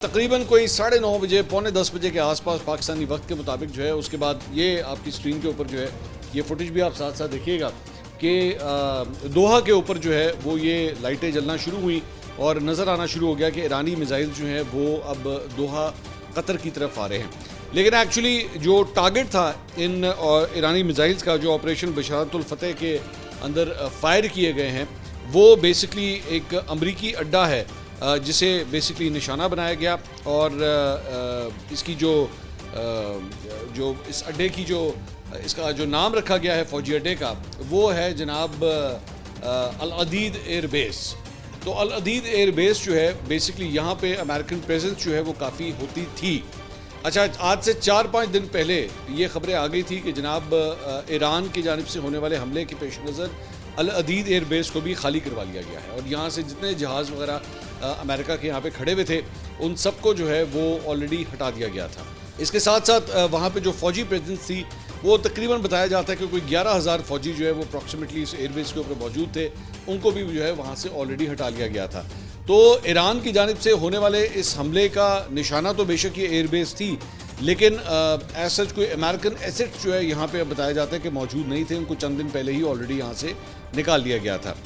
तकरीबन कोई 9:30 बजे, पौने 10 बजे के आसपास पाकिस्तानी वक्त के मुताबिक जो है, उसके बाद ये आपकी स्क्रीन के ऊपर जो है ये फुटेज भी आप साथ साथ देखिएगा कि दोहा के ऊपर जो है वो ये लाइटें जलना शुरू हुई और नज़र आना शुरू हो गया कि ईरानी मिसाइल जो है वो अब दोहा कतर की तरफ आ रहे हैं। लेकिन एक्चुअली जो टारगेट था इन ईरानी मिसाइल्स का, जो ऑपरेशन बशारतुल फतेह के अंदर फायर किए गए हैं, वो बेसिकली एक अमरीकी अड्डा है जिसे बेसिकली निशाना बनाया गया। और इसकी जो इस अड्डे की इसका जो नाम रखा गया है फौजी अड्डे का, वो है जनाब अल अदीद एयर बेस। तो अल अदीद एयर बेस जो है बेसिकली यहाँ पे अमेरिकन प्रेजेंस जो है वो काफ़ी होती थी। अच्छा, आज से 4-5 दिन पहले ये खबरें आ गई थी कि जनाब ईरान की जानिब से होने वाले हमले के पेश नज़र अल अदीद एयर बेस को भी खाली करवा लिया गया है और यहाँ से जितने जहाज़ वगैरह अमेरिका के यहाँ पे खड़े हुए थे उन सबको जो है वो ऑलरेडी हटा दिया गया था। इसके साथ साथ वहाँ पे जो फ़ौजी प्रेजेंस थी वो तकरीबन बताया जाता है कि कोई 11,000 फ़ौजी जो है वो अप्रॉक्सीमेटली इस एयरबेस के ऊपर मौजूद थे, उनको भी जो है वहाँ से ऑलरेडी हटा लिया गया था। तो ईरान की जानिब से होने वाले इस हमले का निशाना तो बेशक ये एयरबेस थी, लेकिन एज सच कोई अमेरिकन एसेट्स जो है यहाँ पे बताया जाता है कि मौजूद नहीं थे, उनको चंद दिन पहले ही ऑलरेडी यहाँ से निकाल लिया गया था।